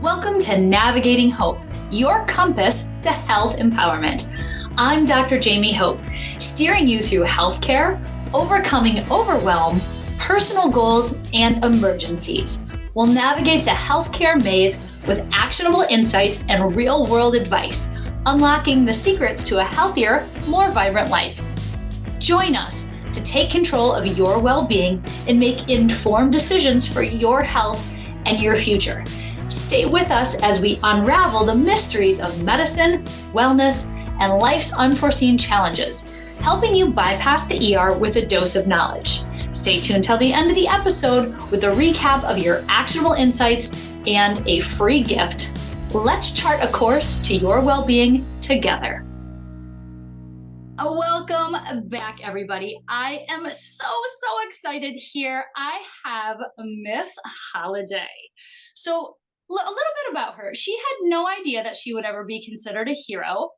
Welcome to Navigating Hope, your compass to health empowerment. I'm Dr. Jaime Hope, steering you through healthcare, overcoming overwhelm, personal goals, and emergencies. We'll navigate the healthcare maze with actionable insights and real-world advice, unlocking the secrets to a healthier, more vibrant life. Join us to take control of your well-being and make informed decisions for your health and your future. Stay with us as we unravel the mysteries of medicine, wellness, and life's unforeseen challenges, helping you bypass the ER with a dose of knowledge. Stay tuned till the end of the episode with a recap of your actionable insights and a free gift. Let's chart a course to your well-being together. Welcome back, everybody. I am so excited here. I have Miss Holliday. So a little bit about her. She had no idea that she would ever be considered a hero,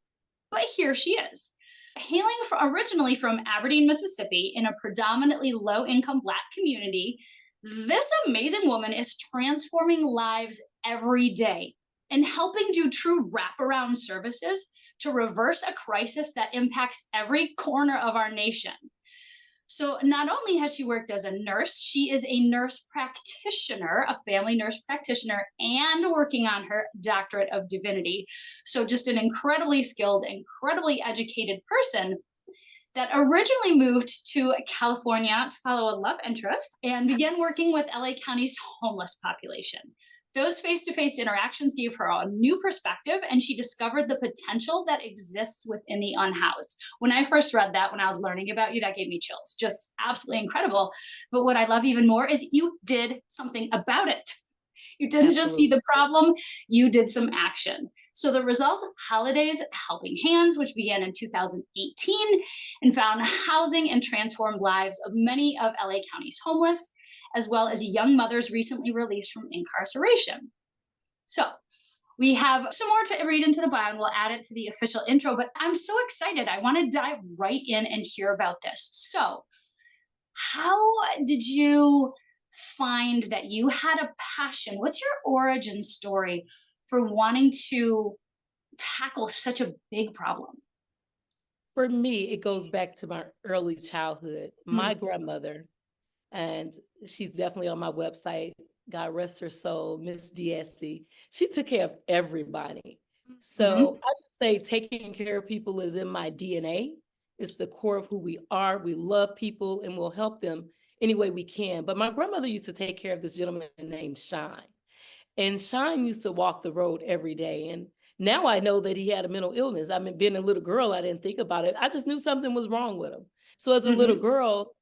but here she is. Hailing originally from Aberdeen, Mississippi, in a predominantly low-income Black community, this amazing woman is transforming lives every day and helping do true wraparound services to reverse a crisis that impacts every corner of our nation. So not only has she worked as a nurse, she is a nurse practitioner, a family nurse practitioner, and working on her doctorate of divinity. So just an incredibly skilled, incredibly educated person that originally moved to California to follow a love interest and began working with LA County's homeless population. Those face-to-face interactions gave her a new perspective, and she discovered the potential that exists within the unhoused. When I first read that, when I was learning about you, that gave me chills. Just absolutely incredible. But what I love even more is you did something about it. You didn't just see the problem, you did some action. So the result, Holliday's Helping Hands, which began in 2018 and found housing and transformed lives of many of LA County's homeless, as well as young mothers recently released from incarceration. So we have some more to read into the bio, and we'll add it to the official intro, but I'm so excited. I want to dive right in and hear about this. So how did you find that you had a passion? What's your origin story for wanting to tackle such a big problem? For me, it goes back to my early childhood. My Mm. grandmother, and she's definitely on my website, God rest her soul, Miss Diessie, she took care of everybody. Mhm. So I just say taking care of people is in my DNA. It's the core of who we are. We love people and we'll help them any way we can. But my grandmother used to take care of this gentleman named Shine. And Shine used to walk the road every day. And now I know that he had a mental illness. I mean, being a little girl, I didn't think about it. I just knew something was wrong with him. So as a little Mhm. girl,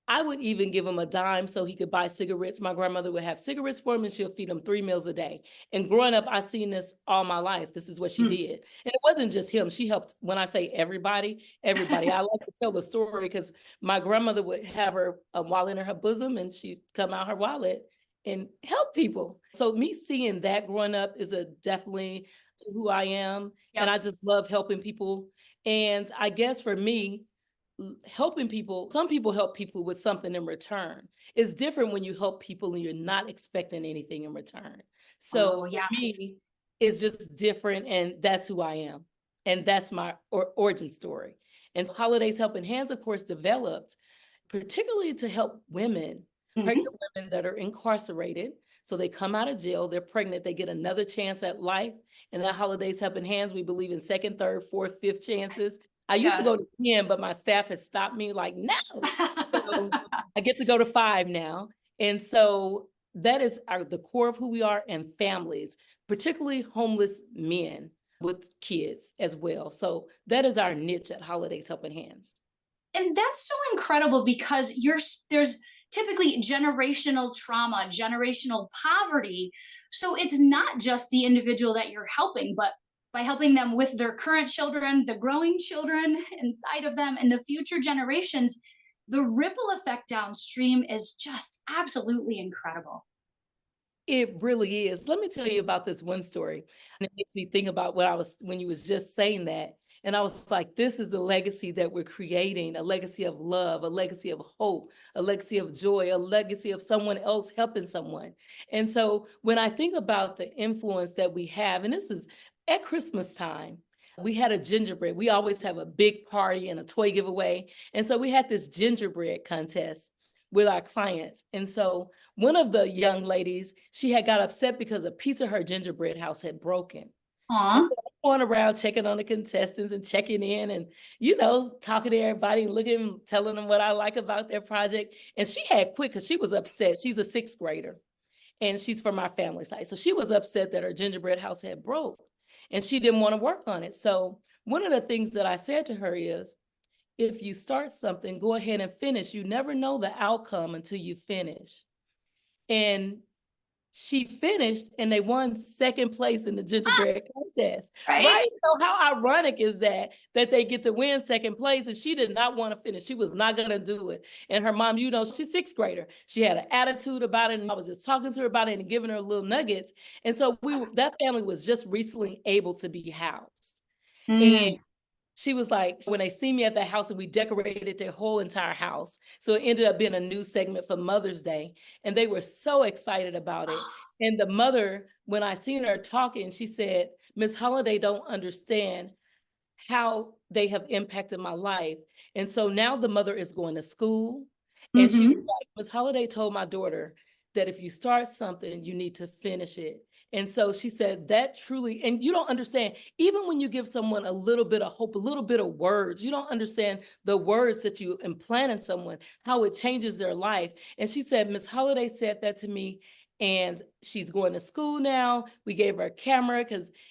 I would even give him a dime so he could buy cigarettes. My grandmother would have cigarettes for him and she'll feed him 3 meals a day. And growing up, I've seen this all my life. This is what she Mm. did. And it wasn't just him. She helped, when I say everybody, everybody. I like to tell the story because my grandmother would have her wallet in her bosom and she'd come out her wallet and help people. So me seeing that growing up is a definitely who I am. And Yep. I just love helping people. And I guess for me, helping people, some people help people with something in return. It's different when you help people and you're not expecting anything in return. So Oh, for yes. me, it's just different. And that's who I am. And that's my origin story. And Holidays Helping Hands, of course, developed particularly to help women, pregnant Mhm. women that are incarcerated. So they come out of jail, they're pregnant, they get another chance at life. And that Holidays Helping Hands, we believe in second, third, fourth, fifth chances. I used to go Yes. to 10, but my staff has stopped me like, no. So I get to go to 5 now. And so that is the core of who we are, and families, particularly homeless men with kids as well. So that is our niche at Holidays Helping Hands. And that's so incredible because there's typically generational trauma, generational poverty. So it's not just the individual that you're helping, but by helping them with their current children, the growing children inside of them, and the future generations, the ripple effect downstream is just absolutely incredible. It really is. Let me tell you about this one story. And it makes me think about what I was when you was just saying that. And I was like, this is the legacy that we're creating, a legacy of love, a legacy of hope, a legacy of joy, a legacy of someone else helping someone. And so when I think about the influence that we have, and this is at Christmas time, we had a gingerbread. We always have a big party and a toy giveaway. And so we had this gingerbread contest with our clients. And so one of the young ladies, she had got upset because a piece of her gingerbread house had broken. And Aw. so I'm going around checking on the contestants and checking in and, you know, talking to everybody and looking, telling them what I like about their project. And she had quit because she was upset. She's a sixth grader and she's from our family side. So she was upset that her gingerbread house had broke and she didn't want to work on it. So one of the things that I said to her is, if you start something, go ahead and finish. You never know the outcome until you finish. And she finished and they won second place in the Ah, gingerbread contest, right? right? So how ironic is that they get to win second place and she did not want to finish. She was not going to do it. And her mom, you know, she's sixth grader. She had an attitude about it and I was just talking to her about it and giving her little nuggets. And so that family was just recently able to be housed. And Mm. she was like, when they see me at the house and we decorated their whole entire house. So it ended up being a new segment for Mother's Day. And they were so excited about it. And the mother, when I seen her talking, she said, Miss Holliday don't understand how they have impacted my life. And so now the mother is going to school. And she was Mm-hmm. like, Miss Holliday told my daughter that if you start something, you need to finish it. And so she said that truly, and you don't understand, even when you give someone a little bit of hope, a little bit of words, you don't understand the words that you implant in someone, how it changes their life. And she said, Miss Holliday said that to me. And she's going to school now. We gave her a camera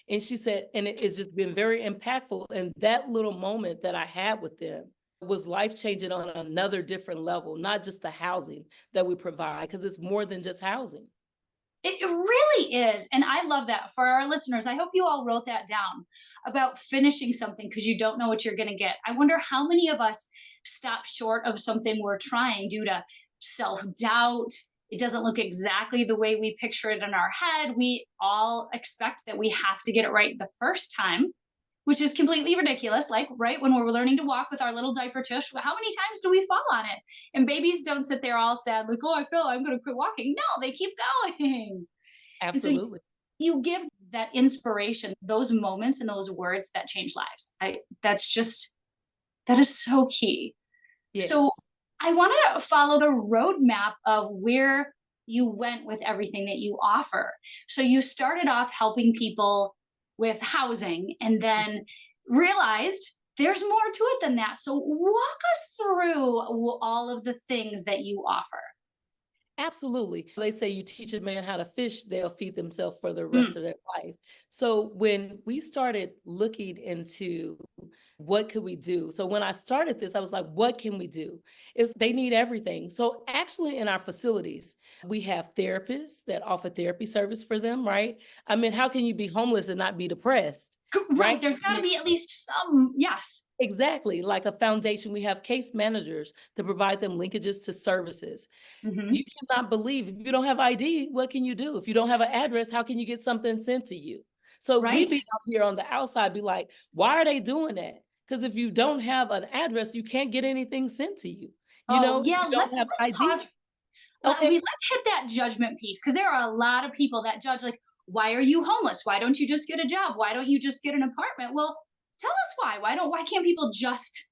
and she said, and it's just been very impactful. And that little moment that I had with them was life-changing on another different level, not just the housing that we provide, because it's more than just housing. It really is. And I love that for our listeners. I hope you all wrote that down about finishing something because you don't know what you're going to get. I wonder how many of us stop short of something we're trying due to self doubt. It doesn't look exactly the way we picture it in our head. We all expect that we have to get it right the first time, which is completely ridiculous. Like, right when we're learning to walk with our little diaper tush, how many times do we fall on it? And babies don't sit there all sad, like, oh, I fell, I'm going to quit walking. No, they keep going. And so Absolutely. you give that inspiration, those moments and those words that change lives. That is so key. So Yes. I want to follow the roadmap of where you went with everything that you offer. So you started off helping people with housing and then realized there's more to it than that. So walk us through all of the things that you offer. Absolutely. They say you teach a man how to fish, they'll feed themselves for the rest Mm, of their life. So when we started looking into what could we do? So when I started this, I was like, what can we do? Is they need everything. So actually in our facilities, we have therapists that offer therapy service for them, right? I mean, how can you be homeless and not be depressed? Right? right. There's got to be at least some, yes. Exactly. Like a foundation, we have case managers to provide them linkages to services. Hmm. You cannot believe if you don't have ID, what can you do? If you don't have an address, how can you get something sent to you? So we Right. be out here on the outside, be like, why are they doing that? Because if you don't have an address, you can't get anything sent to you. You Oh know, if yeah, you don't have let's ID. pause. Okay. Let's hit that judgment piece because there are a lot of people that judge, like, why are you homeless? Why don't you just get a job? Why don't you just get an apartment? Well, tell us why. Why can't people just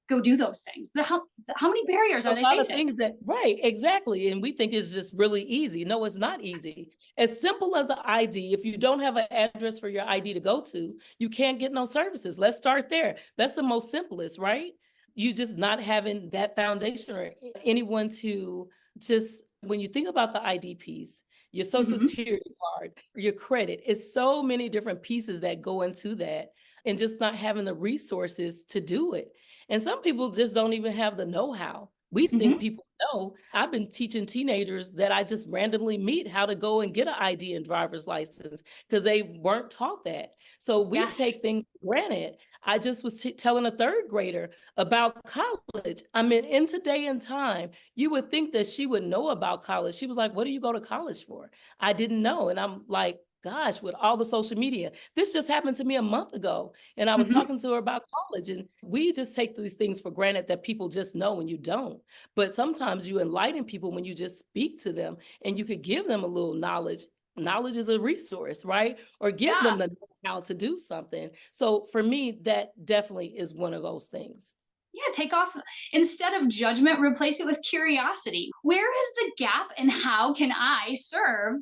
go do those things? How many barriers A are they lot of facing? things that right, exactly. And we think it's just really easy. No, it's not easy. As simple as an ID, if you don't have an address for your ID to go to, you can't get no services. Let's start there. That's the most simplest, right? You just not having that foundation or anyone to just when you think about the ID piece, your social Hmm. security card, your credit, it's so many different pieces that go into that and just not having the resources to do it. And some people just don't even have the know-how. We think Hmm. people know. I've been teaching teenagers that I just randomly meet how to go and get an ID and driver's license because they weren't taught that. So we Yes. take things for granted. I just was telling a third grader about college. I mean, in today and time, you would think that she would know about college. She was like, what do you go to college for? I didn't know. And I'm like, gosh, with all the social media. This just happened to me a month ago. And I was Mhm. talking to her about college. And we just take these things for granted that people just know and you don't. But sometimes you enlighten people when you just speak to them and you could give them a little knowledge. Knowledge is a resource, right? Or give Yeah. them the know-how to do something. So for me, that definitely is one of those things. Yeah, take off instead of judgment, replace it with curiosity. Where is the gap and how can I serve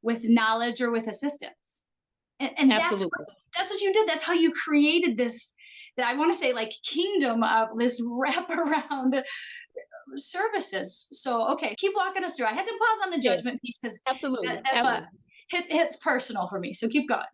with knowledge or with assistance? And Absolutely. that's what you did. That's how you created this that I want to say like kingdom of this wraparound services. So okay, keep walking us through. I had to pause on the Yes, judgment piece because absolutely. that's what Absolutely. hits personal for me. So keep going.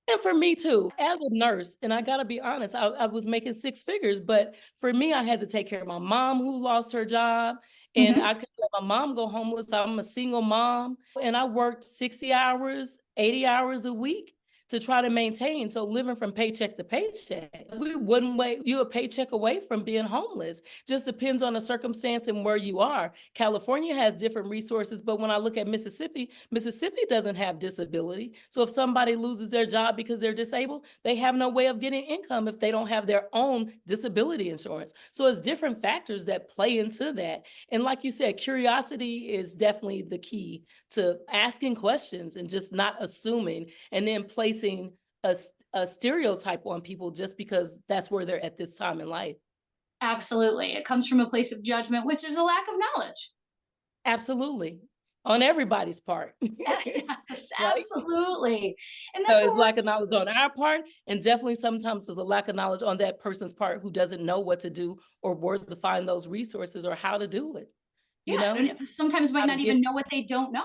And for me too, as a nurse, and I gotta be honest, I was making six figures, but for me, I had to take care of my mom who lost her job, and Hmm. I couldn't let my mom go homeless. I'm a single mom, and I worked 60 hours, 80 hours a week to try to maintain. So living from paycheck to paycheck, we wouldn't wait you a paycheck away from being homeless. Just depends on the circumstance and where you are. California has different resources, but when I look at Mississippi, Mississippi doesn't have disability. So if somebody loses their job because they're disabled, they have no way of getting income if they don't have their own disability insurance. So it's different factors that play into that. And like you said, curiosity is definitely the key to asking questions and just not assuming and then placing a stereotype on people just because that's where they're at this time in life. Absolutely. It comes from a place of judgment, which is a lack of knowledge. Absolutely. On everybody's part. Yes, Right? absolutely. And So that's it's what we're lack of knowledge on our part, and definitely sometimes there's a lack of knowledge on that person's part who doesn't know what to do or where to find those resources or how to do it, you yeah, know? and sometimes might How to not get even know what they don't know.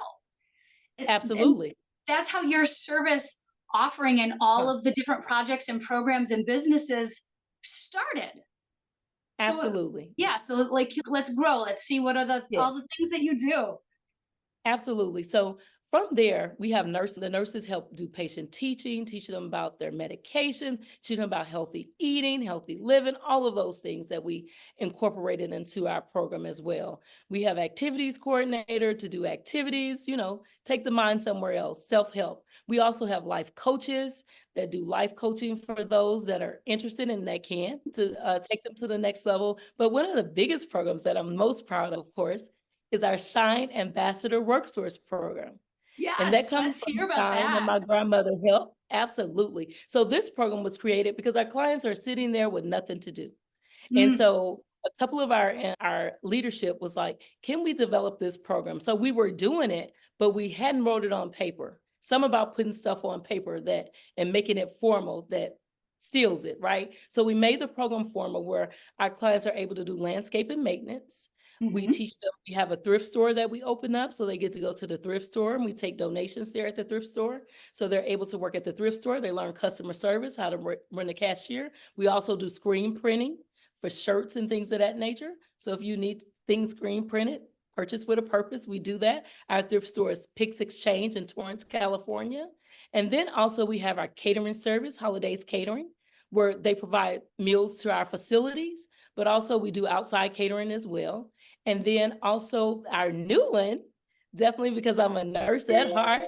And absolutely. that's how your service offering and all Huh, of the different projects and programs and businesses started. So absolutely. yeah, so like let's grow. Let's see what are the Yeah. all the things that you do. Absolutely. So from there, we have nurses. The nurses help do patient teaching, teaching them about their medication, teaching them about healthy eating, healthy living, all of those things that we incorporated into our program as well. We have activities coordinator to do activities, take the mind somewhere else, self-help. We also have life coaches that do life coaching for those that are interested and that can to take them to the next level. But one of the biggest programs that I'm most proud of course, is our Shine Ambassador Worksource Program. And that Yes, comes let's from hear about Shine and that. my grandmother help. Absolutely. So this program was created because our clients are sitting there with nothing to do. And Mm, so a couple of our leadership was like, can we develop this program? So we were doing it, but we hadn't wrote it on paper. Some about putting stuff on paper that and making it formal that seals it, right? So we made the program formal where our clients are able to do landscape and maintenance. We mhm. teach them, we have a thrift store that we open up. So they get to go to the thrift store and we take donations there at the thrift store. So they're able to work at the thrift store. They learn customer service, how to run the cashier. We also do screen printing for shirts and things of that nature. So if you need things screen printed, purchase with a purpose, we do that. Our thrift store is Pix Exchange in Torrance, California. And then also we have our catering service, Holidays Catering, where they provide meals to our facilities, but also we do outside catering as well. And then also our new one, definitely because I'm a nurse at heart,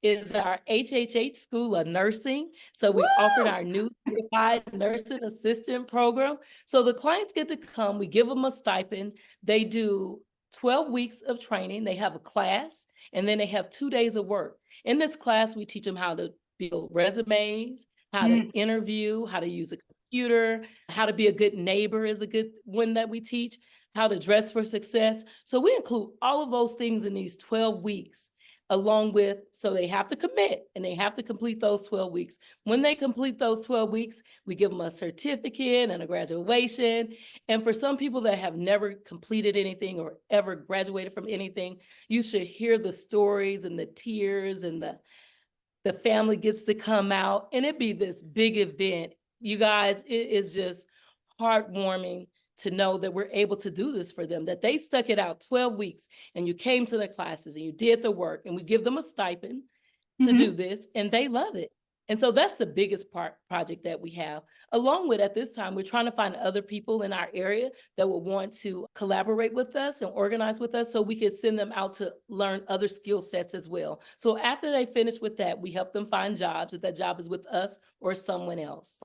is our HHH School of Nursing. So we offered Woo! our new certified nursing assistant program. So the clients get to come, we give them a stipend. They do 12 weeks of training. They have a class and then they have 2 days of work. In this class, we teach them how to build resumes, how to Mm, interview, how to use a computer, how to be a good neighbor is a good one that we teach, how to dress for success. So we include all of those things in these 12 weeks along with, so they have to commit and they have to complete those 12 weeks. When they complete those 12 weeks, we give them a certificate and a graduation. And for some people that have never completed anything or ever graduated from anything, you should hear the stories and the tears and the family gets to come out and it be this big event. You guys, it is just heartwarming to know that we're able to do this for them, that they stuck it out 12 weeks and you came to the classes and you did the work and we give them a stipend to do mhm. this and they love it. And so that's the biggest project that we have. Along with, at this time, we're trying to find other people in our area that will want to collaborate with us and organize with us so we could send them out to learn other skill sets as well. So after they finish with that, we help them find jobs, if that job is with us or someone else.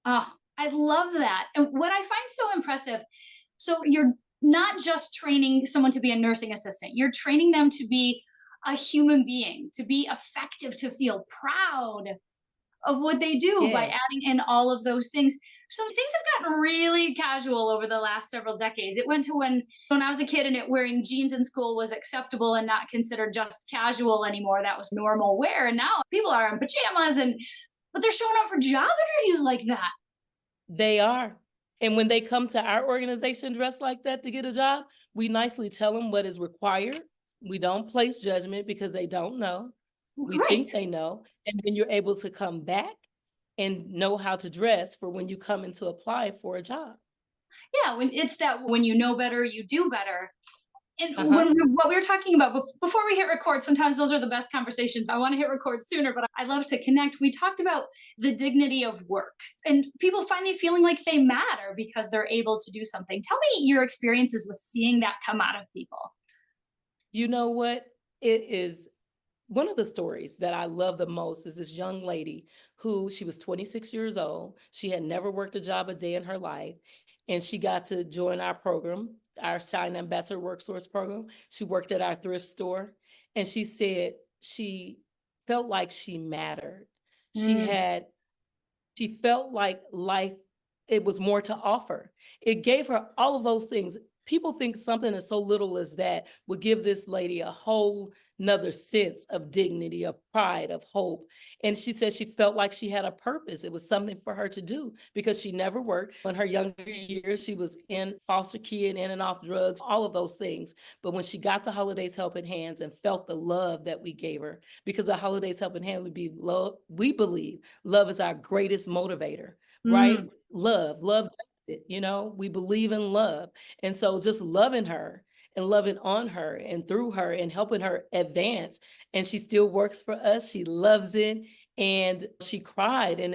Oh, I love that. And what I find so impressive, so you're not just training someone to be a nursing assistant, you're training them to be a human being, to be effective, to feel proud of what they do by Yeah, adding in all of those things. So things have gotten really casual over the last several decades. It went to when I was a kid and wearing jeans in school was acceptable and not considered just casual anymore. That was normal wear. And now people are in pajamas and but they're showing up for job interviews like that. they are. And when they come to our organization dressed like that to get a job, we nicely tell them what is required. We don't place judgment because they don't know. We Right. think they know. And then you're able to come back and know how to dress for when you come in to apply for a job. Yeah, when it's that when you know better, you do better. And Uh-huh. what we were talking about before we hit record, sometimes those are the best conversations. I want to hit record sooner, but I love to connect. We talked about the dignity of work and people finally feeling like they matter because they're able to do something. Tell me your experiences with seeing that come out of people. You know what? It is one of the stories that I love the most is this young lady who she was 26 years old. She had never worked a job a day in her life. And she got to join our program, our Shine Ambassador Worksource program. She worked at our thrift store. And she said she felt like she mattered. She Mm, had she felt like life, it was more to offer. It gave her all of those things. People think something as so little as that would give this lady a whole nother sense of dignity, of pride, of hope. And she said she felt like she had a purpose. It was something for her to do because she never worked. In her younger years, she was in foster kid, in and off drugs, all of those things. But when she got the Holidays Helping Hands and felt the love that we gave her, because the Holidays Helping Hand would be love, we believe love is our greatest motivator, right? mm. Love does it, we believe in love. And so just loving her and loving on her and through her and helping her advance. And she still works for us. She loves it. And she cried. And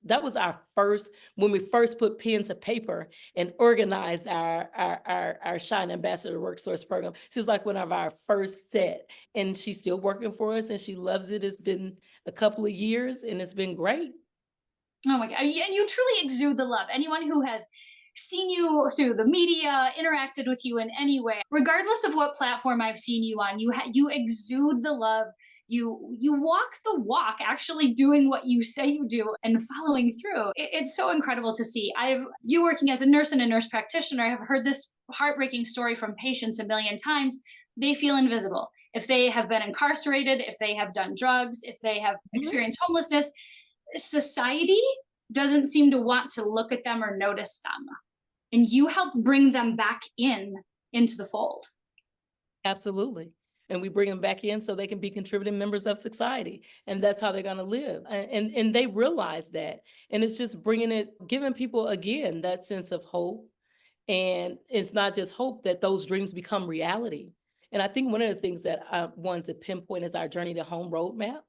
that was our first, when we first put pen to paper and organized our Shine Ambassador Work Source program. She's like one of our first set. And she's still working for us and she loves it. It's been a couple of years and it's been great. Oh my God. And you truly exude the love. Anyone who has seen you through the media, interacted with you in any way, regardless of what platform I've seen you on, you exude the love. You walk the walk, actually doing what you say you do and following through. It's so incredible to see. I've you working as a nurse and a nurse practitioner. I have heard this heartbreaking story from patients a million times. They feel invisible. If they have been incarcerated, if they have done drugs, if they have Mhm. experienced homelessness, society doesn't seem to want to look at them or notice them. And you help bring them back into the fold. Absolutely. And we bring them back in so they can be contributing members of society. And that's how they're going to live. And they realize that. And it's just giving people again that sense of hope. And it's not just hope that those dreams become reality. And I think one of the things that I wanted to pinpoint is our Journey to Home roadmap,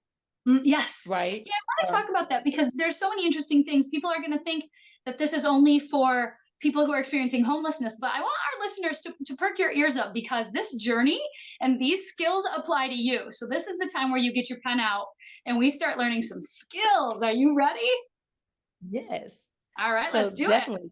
Yes. right? Yeah, I want to Um, talk about that because there's so many interesting things. People are going to think that this is only for people who are experiencing homelessness, but I want our listeners to perk your ears up because this journey and these skills apply to you. So this is the time where you get your pen out and we start learning some skills. Are you ready? yes. All right, So let's do it. definitely.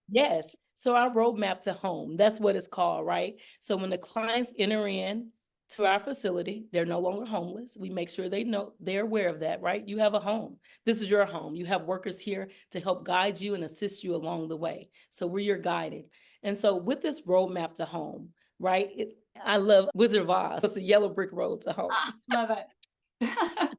Yes. So our roadmap to home, that's what it's called, right? So when the clients enter in to our facility, they're no longer homeless. We make sure they know they're aware of that, right? You have a home. This is your home. You have workers here to help guide you and assist you along the way. So we're your guiding. And so with this roadmap to home, right? I love Wizard of Oz. It's the yellow brick road to home. Ah, love it.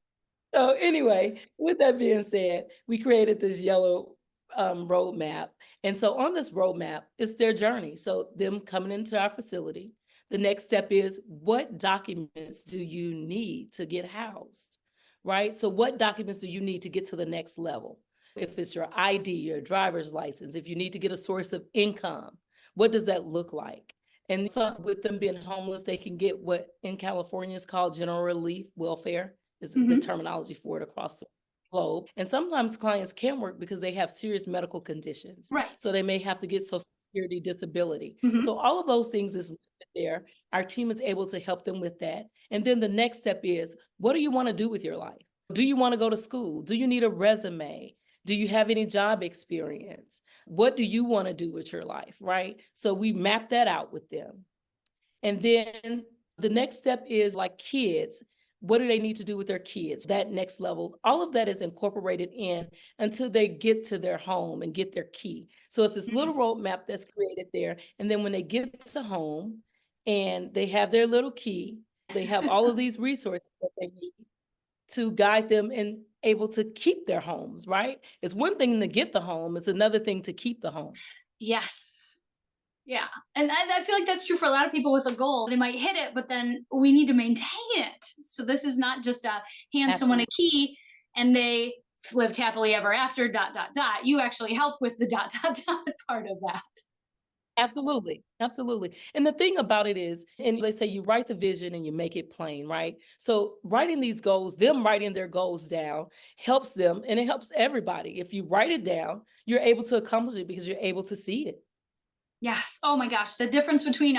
So anyway, with that being said, we created this yellow roadmap. And so on this roadmap, it's their journey. So them coming into our facility. The next step is what documents do you need to get housed, right? So what documents do you need to get to the next level? If it's your ID, your driver's license, if you need to get a source of income, what does that look like? And so with them being homeless, they can get what in California is called general relief welfare is the Mhm. terminology for it across the. globe. And sometimes clients can work because they have serious medical conditions. Right. So they may have to get Social Security disability. Hmm. So all of those things is listed there. Our team is able to help them with that. And then the next step is, what do you want to do with your life? Do you want to go to school? Do you need a resume? Do you have any job experience? What do you want to do with your life? Right. So we map that out with them. And then the next step is like kids. What do they need to do with their kids? That next level, all of that is incorporated in until they get to their home and get their key. So it's this little roadmap that's created there. And then when they get to home and they have their little key, they have all of these resources that they need to guide them and able to keep their homes, right? It's one thing to get the home, it's another thing to keep the home. Yes. Yeah. And I feel like that's true for a lot of people with a goal. They might hit it, but then we need to maintain it. So this is not just a hand someone a Absolutely. key and they lived happily ever after, dot, dot, dot. You actually help with the dot, dot, dot part of that. Absolutely, absolutely. And the thing about it is, and they say you write the vision and you make it plain, right? So writing these goals, them writing their goals down helps them and it helps everybody. If you write it down, you're able to accomplish it because you're able to see it. Yes. Oh my gosh. The difference between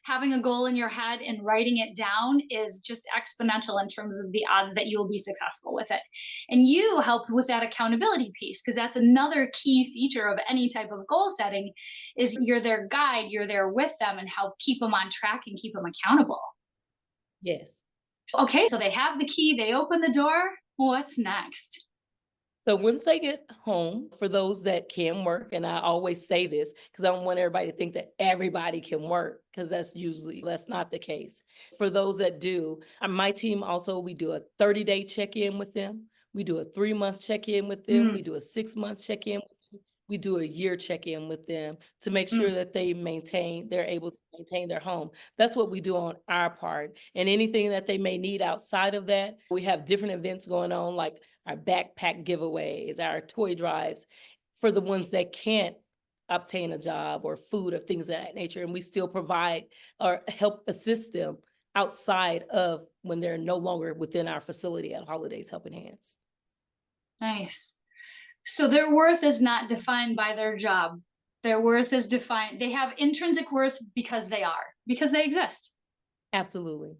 having a goal in your head and writing it down is just exponential in terms of the odds that you will be successful with it. And you help with that accountability piece because that's another key feature of any type of goal setting is you're their guide, you're there with them and help keep them on track and keep them accountable. Yes. Okay, so they have the key, they open the door. What's next? So once they get home, for those that can work, and I always say this because I don't want everybody to think that everybody can work, because that's not the case. For those that do, my team also, we do a 30-day check-in with them. We do a 3-month check-in with them. Mm, We do a 6-month check-in with them. We do a year check-in with them to make mm. sure that they're able to maintain their home. That's what we do on our part. And anything that they may need outside of that, we have different events going on, like our backpack giveaways, our toy drives for the ones that can't obtain a job or food or things of that nature. And we still provide or help assist them outside of when they're no longer within our facility at Holidays Helping Hands. Nice. So their worth is not defined by their job. Their worth is defined, they have intrinsic worth because they exist. Absolutely.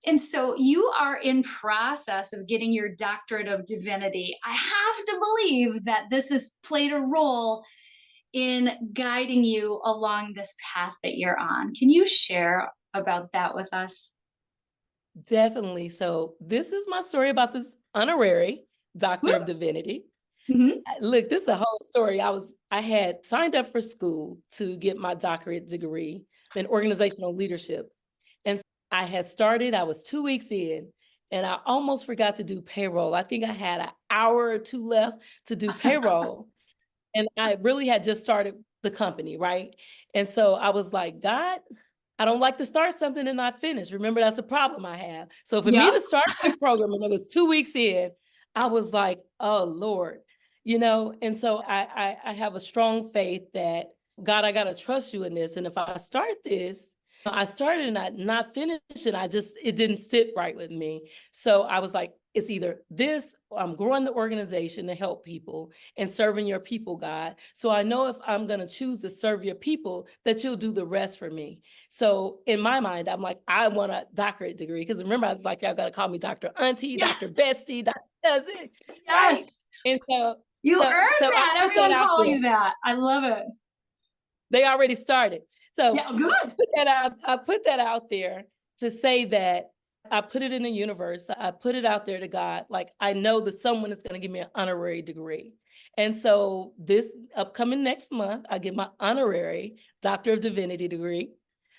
And so you are in process of getting your doctorate of divinity. I have to believe that this has played a role in guiding you along this path that you're on. Can you share about that with us? Definitely. So this is my story about this honorary Doctor of Woo! Divinity. Mhm, Look, this is a whole story. I had signed up for school to get my doctorate degree in organizational leadership. And I had started, I was 2 weeks in, and I almost forgot to do payroll. I think I had an hour or two left to do payroll. And I really had just started the company, right? And so I was like, God, I don't like to start something and not finish. Remember, that's a problem I have. So for me Yep. to start my program and it was 2 weeks in, I was like, oh Lord, and so I have a strong faith that God, I gotta trust you in this. And if I start this, I started and I not finished, and it didn't sit right with me. So I was like, it's either this or I'm growing the organization to help people and serving your people, God. So I know if I'm going to choose to serve your people, that you'll do the rest for me. So in my mind, I'm like, I want a doctorate degree. Because remember, I was like, y'all got to call me Dr. Auntie, Dr. Yes. Bestie, Dr. Cousin, right? Yes. And so, You so, earned so I that. put that Everyone out call there. you that. I love it. They already started. So Yeah, good. I put that out there to say that I put it in the universe. I put it out there to God. Like, I know that someone is going to give me an honorary degree. And so this upcoming next month, I get my honorary Doctor of Divinity degree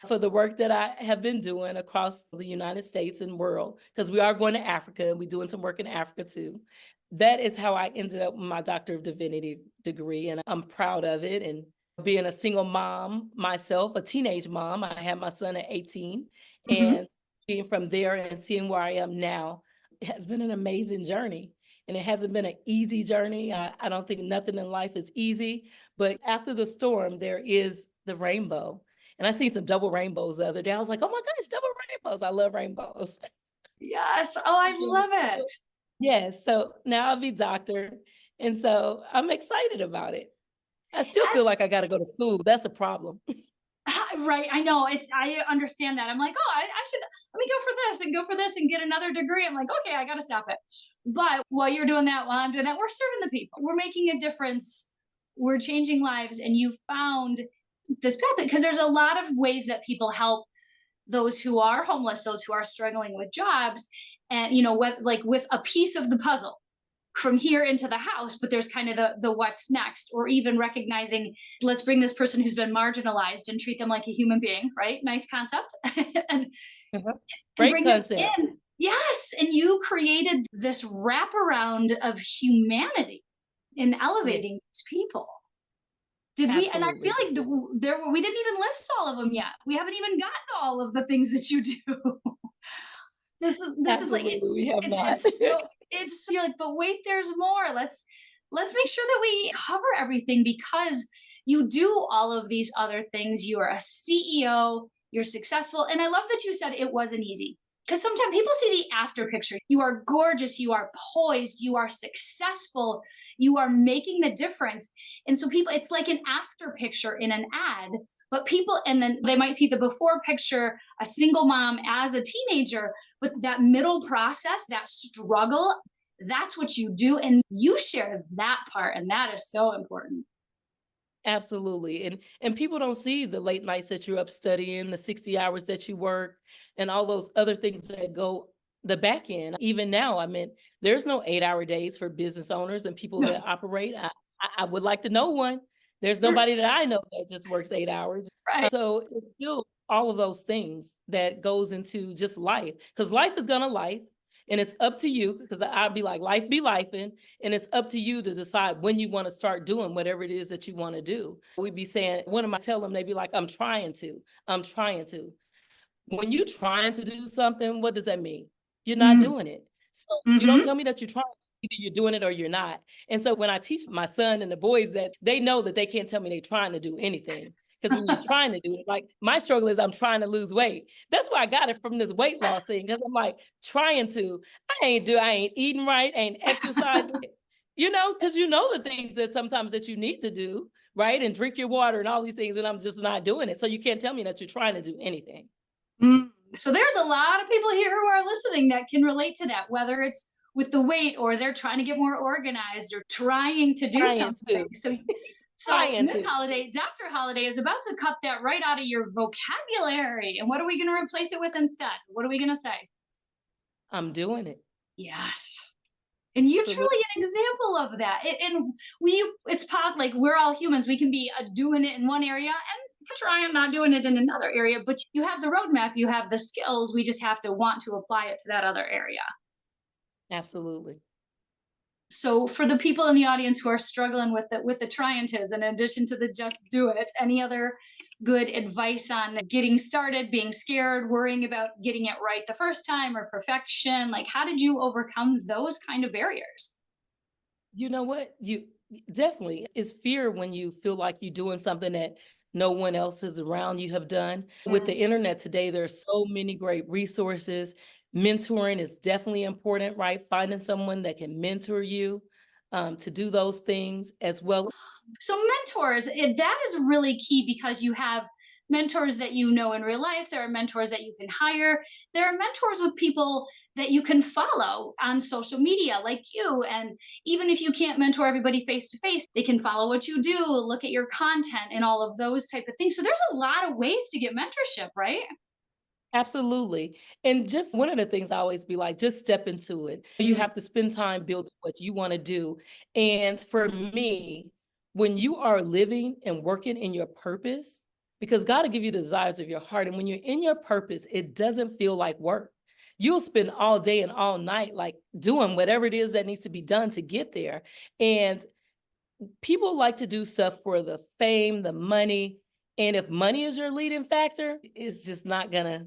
for the work that I have been doing across the United States and world, because we are going to Africa and we're doing some work in Africa too. That is how I ended up with my Doctor of Divinity degree, and I'm proud of it. And being a single mom myself, a teenage mom, I had my son at 18, Mhm. and being from there and seeing where I am now, it has been an amazing journey. And it hasn't been an easy journey. I don't think nothing in life is easy, but after the storm, there is the rainbow. And I seen some double rainbows the other day. I was like, oh my gosh, double rainbows. I love rainbows. Yes. Oh, I love it. Yes, so now I'll be doctor, and so I'm excited about it. I still feel like I gotta go to school, that's a problem. Right, I know. I understand that. I'm like, oh, I should let me go for this and go for this and get another degree. I'm like, okay, I got to stop it. But while you're doing that, while I'm doing that, we're serving the people. We're making a difference. We're changing lives, and you found this path because there's a lot of ways that people help those who are homeless, those who are struggling with jobs, and with a piece of the puzzle from here into the house, but there's kind of the what's next, or even recognizing, let's bring this person who's been marginalized and treat them like a human being, right? Nice concept. and Uh-huh. and Great bring them concept. in. Yes, and you created this wraparound of humanity in Yeah, elevating these people. Did we? And I feel absolutely. like we didn't even list all of them yet. We haven't even gotten to all of the things that you do. This is like Absolutely, we have not. it's you're like, but wait, there's more. Let's make sure that we cover everything because you do all of these other things. You are a CEO, you're successful. And I love that you said it wasn't easy. Because sometimes people see the after picture. You are gorgeous, you are poised, you are successful, you are making the difference. And so people, it's like an after picture in an ad, but people, and then they might see the before picture, a single mom as a teenager, but that middle process, that struggle, that's what you do. And you share that part. And that is so important. Absolutely, and people don't see the late nights that you're up studying, the 60 hours that you work, and all those other things that go the back end. Even now, I mean, there's no 8-hour days for business owners and people that operate. I would like to know one. There's nobody that I know that just works 8 hours. Right. So it's still all of those things that goes into just life, because life is gonna life, and it's up to you. Because I'd be like, life be lifing, and it's up to you to decide when you want to start doing whatever it is that you want to do. We'd be saying, what am I tell them? They'd be like, I'm trying to. When you're trying to do something, what does that mean? You're not Mm-hmm. doing it. So you don't tell me that you're trying to, either you're doing it or you're not. And so when I teach my son and the boys that, they know that they can't tell me they're trying to do anything. Because when you're trying to do it, like my struggle is I'm trying to lose weight. That's why I got it from this weight loss thing. Because I'm like trying to, I ain't eating right, ain't exercising, because you know the things that sometimes that you need to do, right? And drink your water and all these things, and I'm just not doing it. So you can't tell me that you're trying to do anything. So there's a lot of people here who are listening that can relate to that, whether it's with the weight or they're trying to get more organized or trying to do Trying something. to, So trying Miss to. Holliday, Dr. Holliday is about to cut that right out of your vocabulary. And what are we going to replace it with instead? What are we going to say? I'm doing it. Yes. And you're Absolutely. truly an example of that. And it's like we're all humans. We can be doing it in one area and trying not doing it in another area. But you have the roadmap, you have the skills. We just have to want to apply it to that other area. Absolutely. So for the people in the audience who are struggling with the triantism, in addition to the just do it, any other good advice on getting started, being scared, worrying about getting it right the first time or perfection? Like, how did you overcome those kind of barriers? You know what? You definitely, it's fear when you feel like you're doing something that no one else is around you have done. With the internet today, there's so many great resources. Mentoring is definitely important, right? Finding someone that can mentor you to do those things as well. So mentors, that is really key because you have mentors that you know in real life. There are mentors that you can hire. There are mentors with people that you can follow on social media like you. And even if you can't mentor everybody face to face, they can follow what you do, look at your content and all of those type of things. So there's a lot of ways to get mentorship, right? Absolutely. And just one of the things I always be like, just step into it. You Mm. have to spend time building what you want to do. And for me, when you are living and working in your purpose, because God will give you the desires of your heart. And when you're in your purpose, it doesn't feel like work. You'll spend all day and all night like doing whatever it is that needs to be done to get there. And people like to do stuff for the fame, the money. And if money is your leading factor, it's just not gonna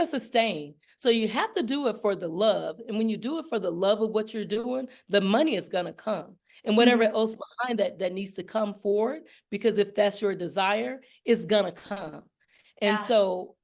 sustain. So you have to do it for the love. And when you do it for the love of what you're doing, the money is gonna come. And whatever Mhm. else behind that that needs to come forward, because if that's your desire, it's gonna come. And Yes. so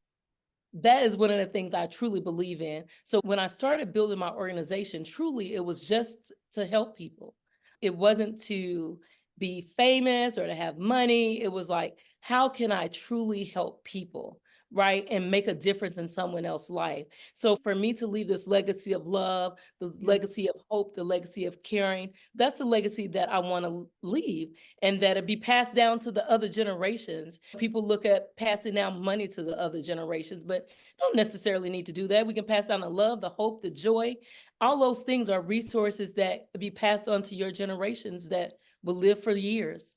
That is one of the things I truly believe in. So when I started building my organization, truly it was just to help people. It wasn't to be famous or to have money. It was like, how can I truly help people? Right. And make a difference in someone else's life. So for me to leave this legacy of love, the Yeah. legacy of hope, the legacy of caring, that's the legacy that I want to leave, and that it be passed down to the other generations. People look at passing down money to the other generations, but don't necessarily need to do that. We can pass down the love, the hope, the joy. All those things are resources that be passed on to your generations that will live for years.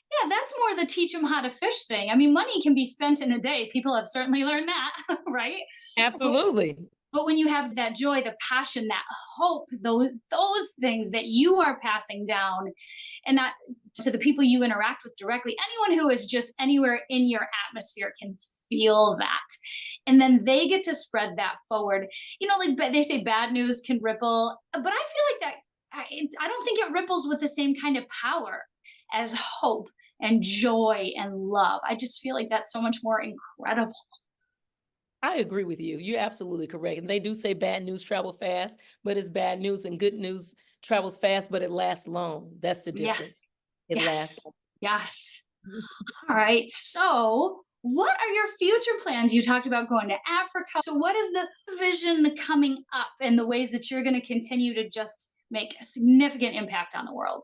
Yeah, that's more the teach them how to fish thing. I mean, money can be spent in a day. People have certainly learned that, right? But Absolutely. but when you have that joy, the passion, that hope, those things that you are passing down, and that to the people you interact with directly, anyone who is just anywhere in your atmosphere can feel that. And then they get to spread that forward. Like they say bad news can ripple, but I feel like that I don't think it ripples with the same kind of power as hope and joy and love. I just feel like that's so much more incredible. I agree with you. You're absolutely correct. And they do say bad news travel fast, but it's bad news, and good news travels fast, but it lasts long. That's the Yes, difference. It lasts. yes, yes. All right. So, what are your future plans? You talked about going to Africa. So, what is the vision coming up and the ways that you're going to continue to just make a significant impact on the world?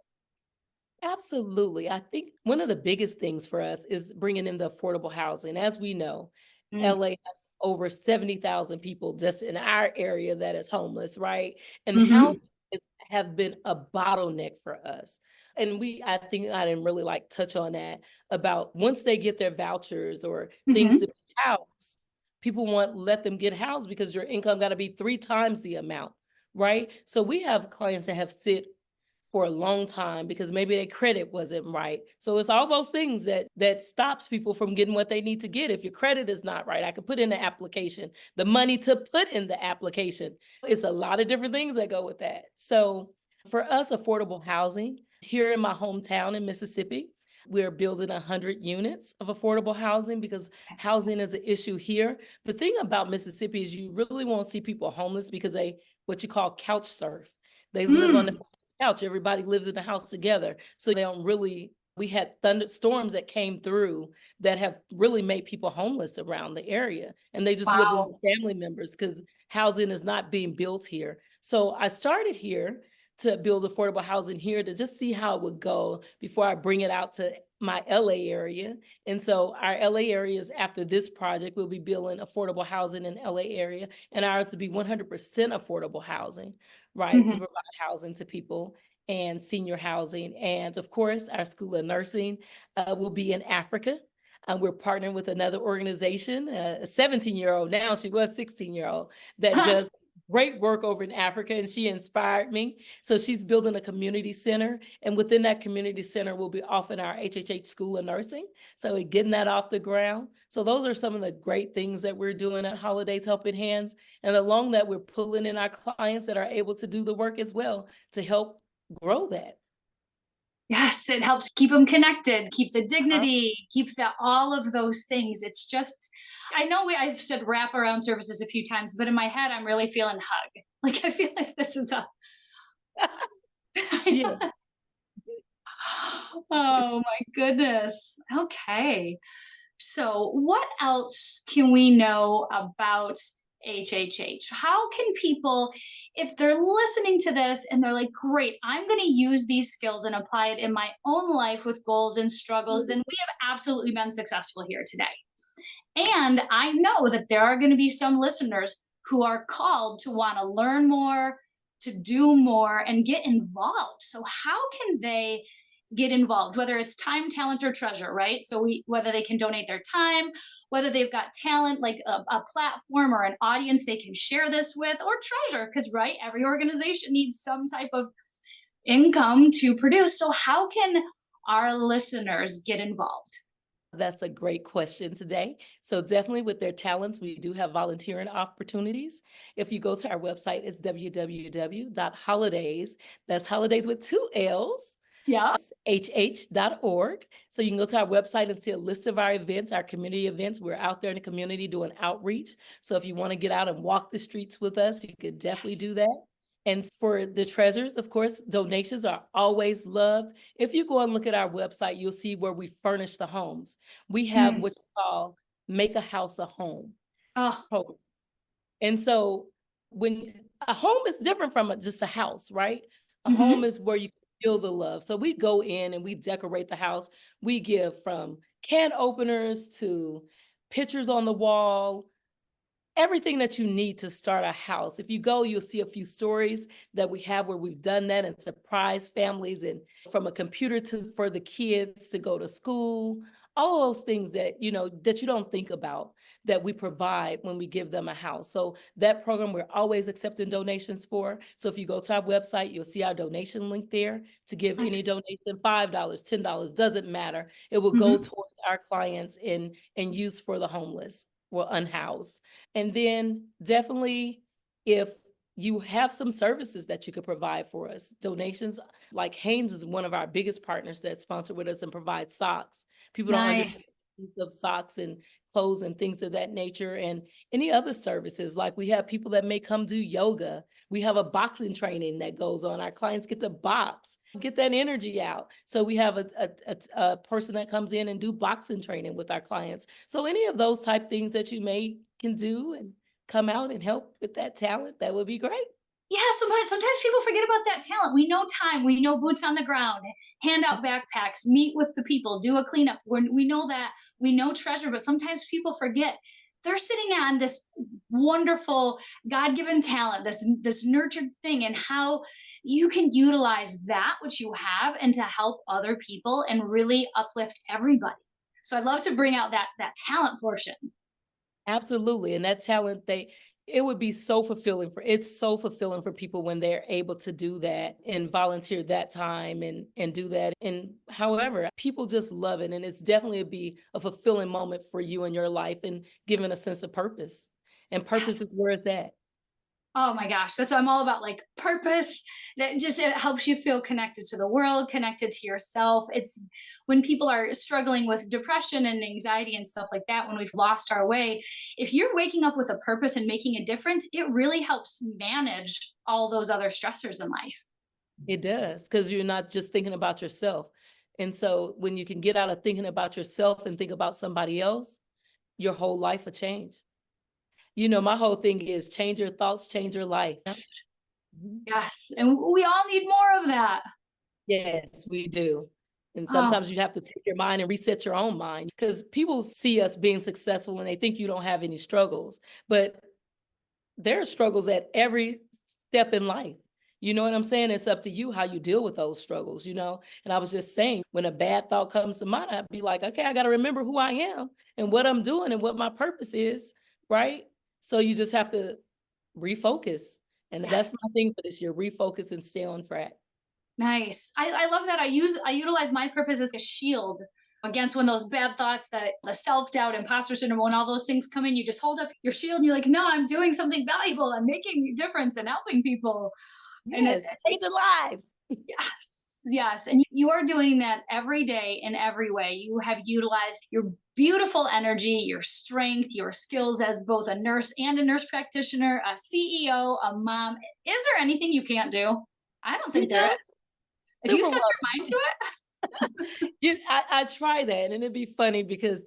Absolutely. I think one of the biggest things for us is bringing in the affordable housing. As we know, Mm. LA has over 70,000 people just in our area that is homeless, right? And Hmm. housing have been a bottleneck for us. And I think I didn't really like touch on that about once they get their vouchers or things to Hmm. be housed, people want let them get housed because your income got to be 3 times the amount, right? So we have clients that have sit for a long time because maybe their credit wasn't right. So it's all those things that stops people from getting what they need to get. If your credit is not right, I could put in the application, the money to put in the application. It's a lot of different things that go with that. So for us, affordable housing here in my hometown in Mississippi, we're building 100 units of affordable housing because housing is an issue here. The thing about Mississippi is you really won't see people homeless because they what you call couch surf. They live on the Mm. couch. Everybody lives in the house together. So they don't really, we had thunderstorms that came through that have really made people homeless around the area. And they just live with Wow. family members because housing is not being built here. So I started here to build affordable housing here to just see how it would go before I bring it out to my LA area. And so our LA areas after this project, we'll be building affordable housing in LA area, and ours to be 100% affordable housing, right? To Hmm. provide housing to people and senior housing. And of course, our School of Nursing will be in Africa. We're partnering with another organization, a 17-year-old now, she was 16-year-old, that does great work over in Africa, and she inspired me. So she's building a community center, and within that community center, we'll be offering our HHH School of Nursing. So we're getting that off the ground. So those are some of the great things that we're doing at Holidays Helping Hands. And along that, we're pulling in our clients that are able to do the work as well to help grow that. Yes, it helps keep them connected, keep the Uh-huh. dignity, keep all of those things. It's just, I know I've said wraparound services a few times, but in my head, I'm really feeling hug. Like I feel like this is a, Yeah. oh my goodness. Okay. So, what else can we know about HHH? How can people, if they're listening to this and they're like, great, I'm going to use these skills and apply it in my own life with goals and struggles, then we have absolutely been successful here today. And I know that there are going to be some listeners who are called to want to learn more, to do more, and get involved. So, how can they get involved? Whether it's time, talent, or treasure, right? So, whether they can donate their time, whether they've got talent like a platform or an audience they can share this with, or treasure, because right, every organization needs some type of income to produce. So, how can our listeners get involved? That's a great question today. So definitely with their talents, we do have volunteering opportunities. If you go to our website, it's www.holidays, that's holidays with 2 L's, Yeah. hh.org. So you can go to our website and see a list of our events, our community events. We're out there in the community doing outreach. So if you want to get out and walk the streets with us, you could definitely Yes. do that. And for the treasures, of course, donations are always loved. If you go and look at our website, you'll see where we furnish the homes. We have Mm. what you call Make a House a Home. Oh. And so when a home is different from just a house, right? A home Hmm. is where you feel the love. So we go in and we decorate the house. We give from can openers to pictures on the wall, everything that you need to start a house. If you go, you'll see a few stories that we have where we've done that and surprised families, and from a computer to for the kids to go to school, all those things that that you don't think about that we provide when we give them a house. So that program we're always accepting donations for. So if you go to our website, you'll see our donation link there to give any Nice. donation, $5, $10, doesn't matter. It will go Hmm. towards our clients and use for the homeless or unhoused. And then definitely, if you have some services that you could provide for us, donations, like Haynes is one of our biggest partners that sponsor with us and provide socks. People don't understand Nice. the needs of socks and clothes and things of that nature, and any other services. Like we have people that may come do yoga. We have a boxing training that goes on. Our clients get to box, get that energy out. So we have a person that comes in and do boxing training with our clients. So any of those type things that you may can do and come out and help with that talent, that would be great. Yeah, sometimes people forget about that talent. We know time, we know boots on the ground, hand out backpacks, meet with the people, do a cleanup. We know that, we know treasure, but sometimes people forget they're sitting on this wonderful God-given talent, this nurtured thing, and how you can utilize that which you have and to help other people and really uplift everybody. So I'd love to bring out that talent portion. Absolutely. And that talent, it would be so fulfilling it's so fulfilling for people when they're able to do that and volunteer that time and do that. And however, people just love it. And it's definitely be a fulfilling moment for you in your life and giving a sense of purpose. And purpose is Yes. where it's at. Oh my gosh, that's what I'm all about, like purpose. That just it helps you feel connected to the world, connected to yourself. It's when people are struggling with depression and anxiety and stuff like that, when we've lost our way, if you're waking up with a purpose and making a difference, it really helps manage all those other stressors in life. It does, because you're not just thinking about yourself. And so when you can get out of thinking about yourself and think about somebody else, your whole life will change. My whole thing is change your thoughts, change your life. Yep. Mhm. Yes, and we all need more of that. Yes, we do. And Oh, sometimes you have to take your mind and reset your own mind because people see us being successful and they think you don't have any struggles. But there are struggles at every step in life. You know what I'm saying? It's up to you how you deal with those struggles. And I was just saying, when a bad thought comes to mind, I'd be like, okay, I got to remember who I am and what I'm doing and what my purpose is, right? So you just have to refocus. And that's yes. my thing for this year, refocus and stay on track. Nice. I love that. I utilize my purpose as a shield against when those bad thoughts, that the self-doubt, imposter syndrome, when all those things come in, you just hold up your shield and you're like, no, I'm doing something valuable. I'm making a difference and helping people. And Yes, changing lives. yes, yes. And you are doing that every day in every way. You have utilized your beautiful energy, your strength, your skills as both a nurse and a nurse practitioner, a CEO, a mom. Is there anything you can't do? I don't You think there know, is. If you super set well. your mind to it. I try that, and it'd be funny because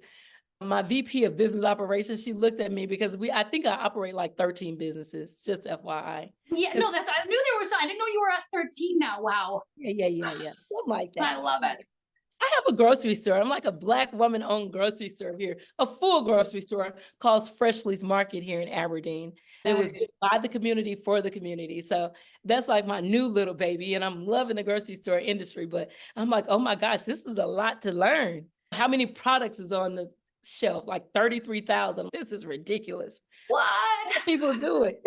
my VP of business operations, she looked at me because I think I operate like 13 businesses, just FYI. Yeah, Because no, that's I knew there was. I didn't know you were at 13 now. Wow, yeah, something like that. I love it. I have a grocery store. I'm like a Black woman-owned grocery store here, a full grocery store called Freshly's Market here in Aberdeen. It was Nice. built by the community for the community. So that's like my new little baby, and I'm loving the grocery store industry. But I'm like, oh my gosh, this is a lot to learn. How many products is on the shelf? Like 33,000. This is ridiculous. What? How people do it.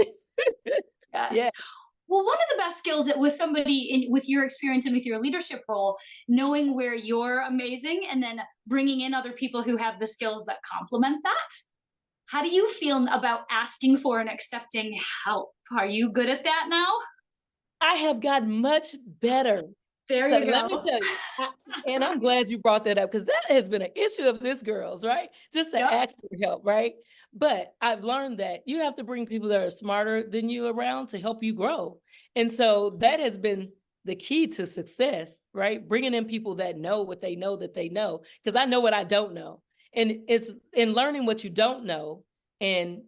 Yes. Yeah. Well, one of the best skills that with somebody with your experience and with your leadership role, knowing where you're amazing and then bringing in other people who have the skills that complement that. How do you feel about asking for and accepting help? Are you good at that now? I have gotten much better. There So you let me go. tell you, and I'm glad you brought that up because that has been an issue of this girl's, right? Just to Yep. ask for help, right? But I've learned that you have to bring people that are smarter than you around to help you grow. And so that has been the key to success, right? Bringing in people that know what they know that they know, because I know what I don't know. And it's in learning what you don't know and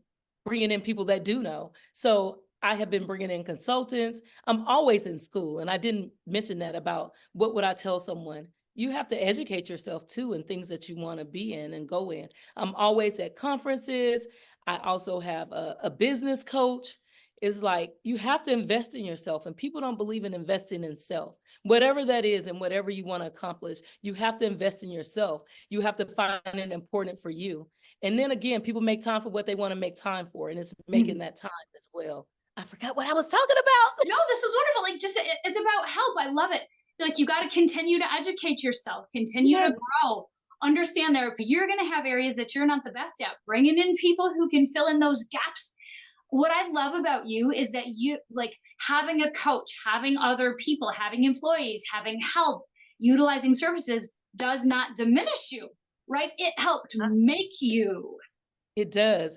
bringing in people that do know. So I have been bringing in consultants. I'm always in school. And I didn't mention that about what would I tell someone? You have to educate yourself too in things that you want to be in and go in. I'm always at conferences. I also have a business coach. It's like you have to invest in yourself, and people don't believe in investing in self. Whatever that is and whatever you want to accomplish, you have to invest in yourself. You have to find it important for you. And then again, people make time for what they want to make time for, and it's making that time as well. I forgot what I was talking about. No, this is wonderful. Like, just it's about help. I love it. Like, you got to continue to educate yourself, continue to Yes. grow, understand that you're going to have areas that you're not the best at, bringing in people who can fill in those gaps. What I love about you is that you, like, having a coach, having other people, having employees, having help, utilizing services does not diminish you, right? It helped make you. It does.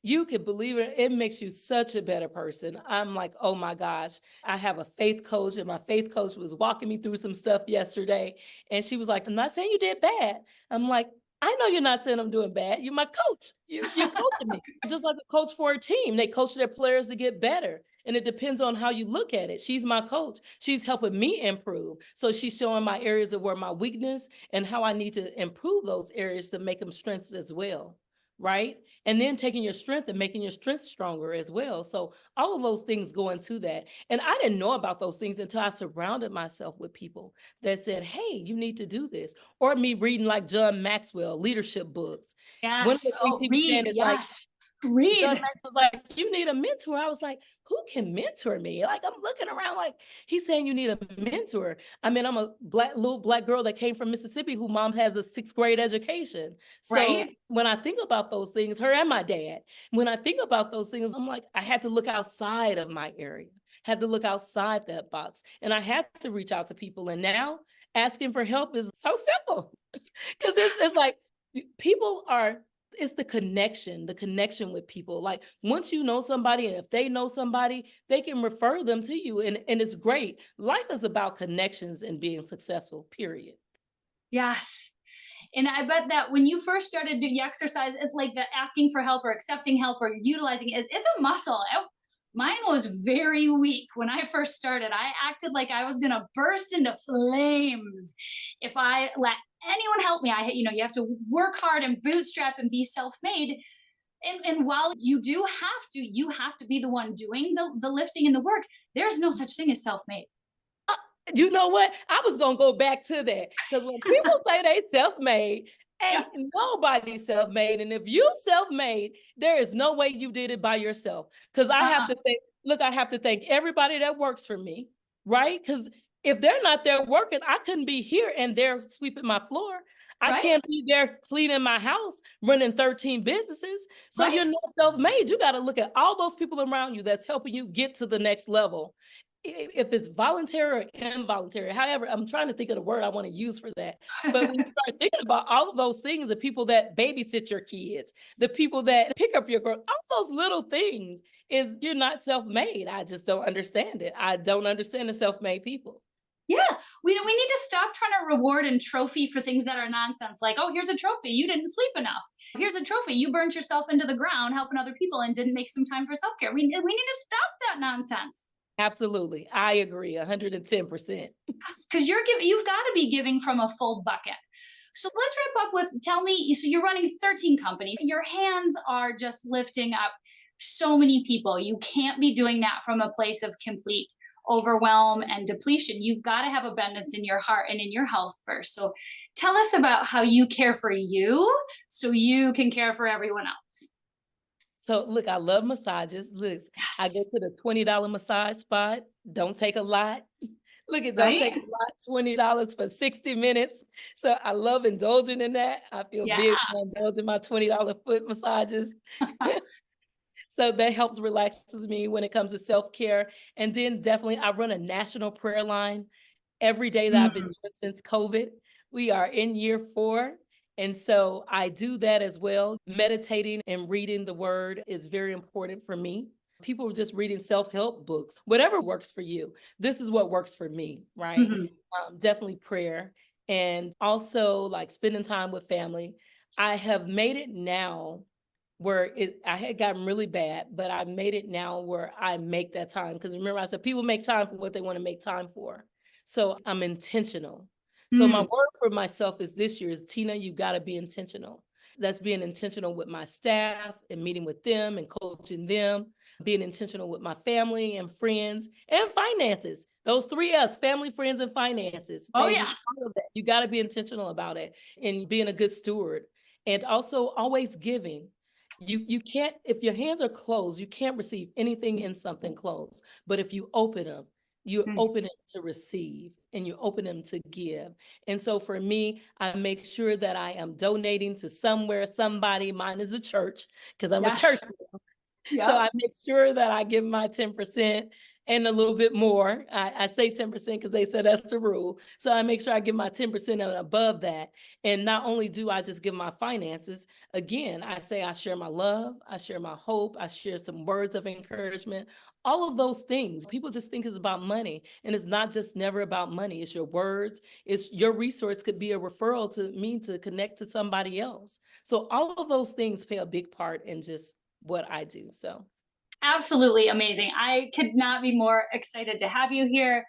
You could believe it. It makes you such a better person. I'm like, oh my gosh. I have a faith coach, and my faith coach was walking me through some stuff yesterday. And she was like, I'm not saying you did bad. I'm like, I know you're not saying I'm doing bad. You're my coach. You're coaching me. Just like a coach for a team. They coach their players to get better. And it depends on how you look at it. She's my coach. She's helping me improve. So she's showing my areas of where my weakness and how I need to improve those areas to make them strengths as well. Right. And then taking your strength and making your strength stronger as well. So all of those things go into that. And I didn't know about those things until I surrounded myself with people that said, hey, you need to do this. Or me reading like John Maxwell leadership books. One of Yes. the things Oh, he was saying read. is like, Yes. John Read. Max was like, you need a mentor. I was like, who can mentor me? Like, I'm looking around like, he's saying you need a mentor. I mean, I'm a little black girl that came from Mississippi who mom has a sixth grade education. So Right. when I think about those things, her and my dad, when I think about those things, I'm like, I had to look outside of my area, had to look outside that box. And I had to reach out to people. And now asking for help is so simple because it's like people are, it's the connection with people. Like once you know somebody, and if they know somebody, they can refer them to you. And it's great. Life is about connections and being successful, period. Yes. And I bet that when you first started doing exercise, it's like that asking for help or accepting help or utilizing it, it's a muscle. Mine was very weak when I first started. I acted like I was going to burst into flames if I let anyone help me. You have to work hard and bootstrap and be self-made. And while you have to be the one doing the lifting and the work. There's no such thing as self-made. You know what? I was gonna go back to that because when people say they self-made, Yeah. ain't nobody self-made. And if you self-made, there is no way you did it by yourself. Because I have Uh-uh. to think, look, I have to thank everybody that works for me, right? Because if they're not there working, I couldn't be here and they're sweeping my floor. I Right. can't be there cleaning my house, running 13 businesses. So Right. you're not self-made. You got to look at all those people around you that's helping you get to the next level, if it's voluntary or involuntary. However, I'm trying to think of the word I want to use for that. But when you start thinking about all of those things, the people that babysit your kids, the people that pick up your girl, all those little things, is you're not self-made. I just don't understand it. I don't understand the self-made people. Yeah, we need to stop trying to reward and trophy for things that are nonsense. Like, oh, here's a trophy, you didn't sleep enough. Here's a trophy, you burnt yourself into the ground helping other people and didn't make some time for self care. We need to stop that nonsense. Absolutely. I agree 110%. Because you've got to be giving from a full bucket. So let's wrap up with, tell me, so you're running 13 companies. Your hands are just lifting up so many people. You can't be doing that from a place of complete overwhelm and depletion. You've got to have abundance in your heart and in your health first. So tell us about how you care for you so you can care for everyone else. So look, I love massages. Look, I go Yes. to the $20 massage spot. Don't take a lot. Look, it don't take a Right? lot, $20 for 60 minutes. So I love indulging in that. I feel Yeah. big when I indulge in my $20 foot massages. So that helps relaxes me when it comes to self-care. And then definitely I run a national prayer line every day that I've been Mm, doing since COVID. We are in year 4. And so I do that as well. Meditating and reading the word is very important for me. People are just reading self-help books, whatever works for you. This is what works for me, right? mhm. Definitely prayer and also like spending time with family. I have made it now where I had gotten really bad, but I made it now where I make that time. Because remember, I said people make time for what they want to make time for. So I'm intentional. So my Mm, word for myself is this year is Tina, you got to be intentional. That's being intentional with my staff and meeting with them and coaching them, being intentional with my family and friends and finances. Those 3 F's, family, friends, and finances, oh yeah. baby, all of that. You got to be intentional about it and being a good steward. And also always giving. You can't, if your hands are closed, you can't receive anything in something closed. But if you open them, you Mm, open it to receive and you open them to give. And so for me, I make sure that I am donating to somewhere, somebody. Mine is a church because I'm a church. yes. So Yep. I make sure that I give my 10% and a little bit more. I say 10% because they said that's the rule. So I make sure I give my 10% and above that. And not only do I just give my finances, again, I say I share my love, I share my hope, I share some words of encouragement, all of those things. People just think it's about money. And it's not just never about money. It's your words. It's your resource could be a referral to me to connect to somebody else. So all of those things play a big part in just what I do. So Absolutely amazing. I could not be more excited to have you here.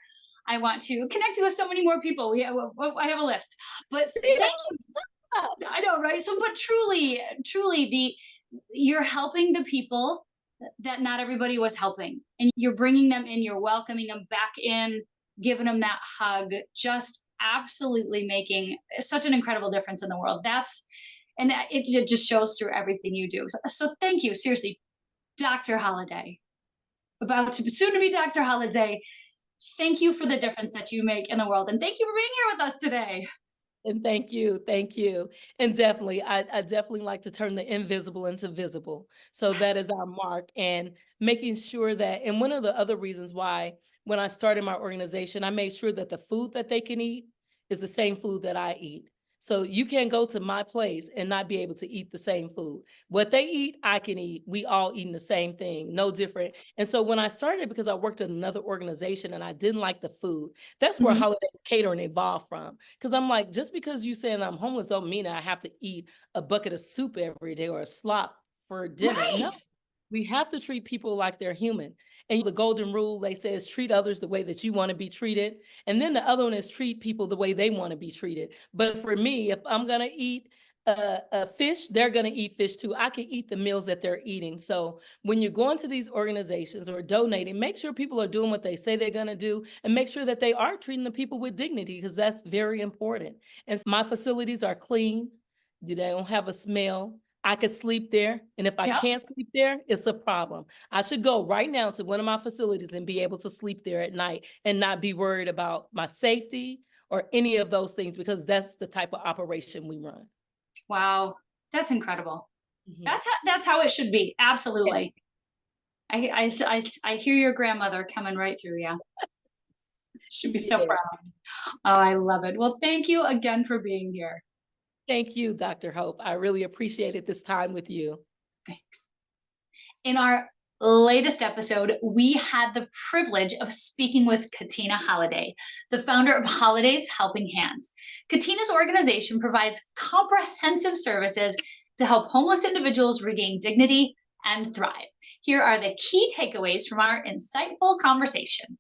I want to connect you with so many more people. I have a list, but yeah, thank you. I know, right? So, but truly, truly, you're helping the people that not everybody was helping, and you're bringing them in. You're welcoming them back in, giving them that hug. Just absolutely making such an incredible difference in the world. It just shows through everything you do. So thank you, seriously, Dr. Holliday, about to soon to be Dr. Holliday. Thank you for the difference that you make in the world. And thank you for being here with us today. and thank you, thank you. And definitely, I definitely like to turn the invisible into visible. So that Yes. is our mark and making sure that, and one of the other reasons why when I started my organization, I made sure that the food that they can eat is the same food that I eat. So you can't go to my place and not be able to eat the same food. What they eat, I can eat. We all eating the same thing, no different. And so when I started, because I worked at another organization and I didn't like the food, that's where Mhm. holiday catering evolved from. Because I'm like, just because you saying I'm homeless don't mean I have to eat a bucket of soup every day or a slop for dinner. No, Right. we have to treat people like they're human. And the golden rule, they say, is treat others the way that you want to be treated. And then the other one is treat people the way they want to be treated. But for me, if I'm going to eat a fish, they're going to eat fish too. I can eat the meals that they're eating. So when you're going to these organizations or donating, make sure people are doing what they say they're going to do and make sure that they are treating the people with dignity because that's very important. And my facilities are clean. They don't have a smell. I could sleep there. And if I Yep. can't sleep there, it's a problem. I should go right now to one of my facilities and be able to sleep there at night and not be worried about my safety or any of those things because that's the type of operation we run. Wow. That's incredible. Mhm. That's how it should be. Absolutely. I hear your grandmother coming right through you. Should be so Yeah. proud. Oh, I love it. Well, thank you again for being here. Thank you, Dr. Hope. I really appreciated this time with you. Thanks. In our latest episode, we had the privilege of speaking with Katina Holliday, the founder of Holiday's Helping Hands. Katina's organization provides comprehensive services to help homeless individuals regain dignity and thrive. Here are the key takeaways from our insightful conversation.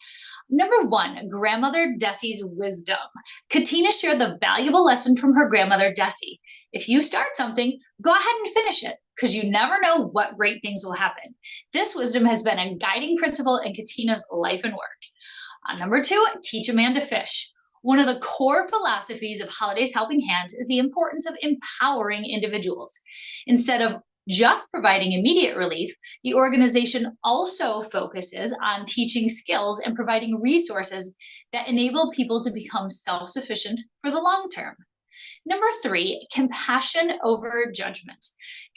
Number one, grandmother Desi's wisdom. Katina shared the valuable lesson from her grandmother Desi. If you start something, go ahead and finish it because you never know what great things will happen. This wisdom has been a guiding principle in Katina's life and work. Number two, teach a man to fish. One of the core philosophies of Holiday's Helping Hand is the importance of empowering individuals. Instead of just providing immediate relief, the organization also focuses on teaching skills and providing resources that enable people to become self sufficient for the long term. Number three, compassion over judgment.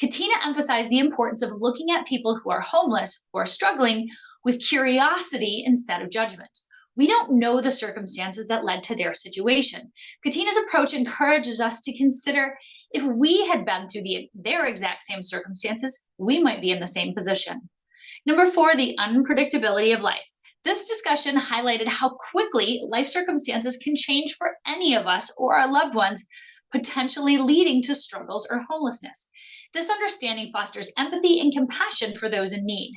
Katina emphasized the importance of looking at people who are homeless or struggling with curiosity instead of judgment. We don't know the circumstances that led to their situation. Katina's approach encourages us to consider if we had been through their exact same circumstances, we might be in the same position. Number 4, the unpredictability of life. This discussion highlighted how quickly life circumstances can change for any of us or our loved ones, potentially leading to struggles or homelessness. This understanding fosters empathy and compassion for those in need.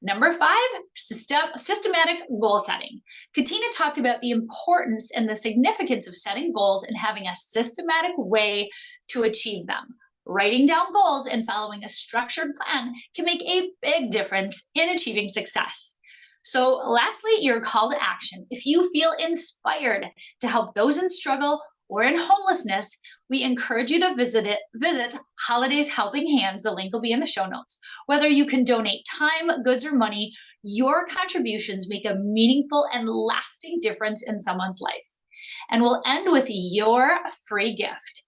Number 5, systematic goal setting. Katina talked about the importance and the significance of setting goals and having a systematic way to achieve them. Writing down goals and following a structured plan can make a big difference in achieving success. So, lastly, your call to action. If you feel inspired to help those in struggle or in homelessness, we encourage you to visit Holiday's Helping Hands. The link will be in the show notes. Whether you can donate time, goods, or money, your contributions make a meaningful and lasting difference in someone's life. And we'll end with your free gift.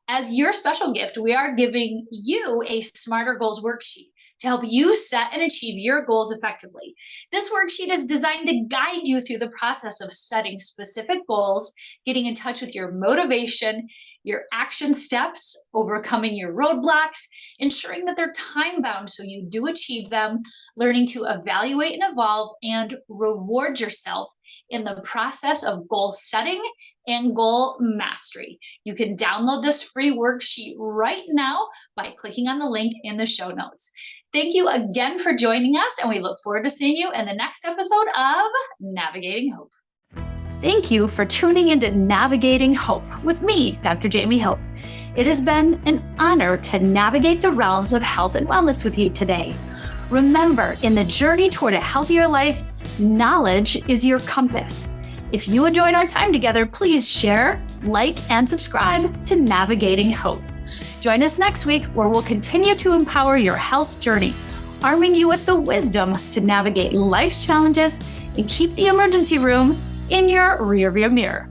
As your special gift, we are giving you a Smarter Goals worksheet to help you set and achieve your goals effectively. This worksheet is designed to guide you through the process of setting specific goals, getting in touch with your motivation, your action steps, overcoming your roadblocks, ensuring that they're time bound so you do achieve them, learning to evaluate and evolve, and reward yourself in the process of goal setting and goal mastery. You can download this free worksheet right now by clicking on the link in the show notes. Thank you again for joining us, and we look forward to seeing you in the next episode of Navigating Hope. Thank you for tuning into Navigating Hope with me, Dr. Jaime Hope. It has been an honor to navigate the realms of health and wellness with you today. Remember, in the journey toward a healthier life, knowledge is your compass. If you enjoyed our time together, please share, like, and subscribe to Navigating Hope. Join us next week where we'll continue to empower your health journey, arming you with the wisdom to navigate life's challenges and keep the emergency room in your rearview mirror.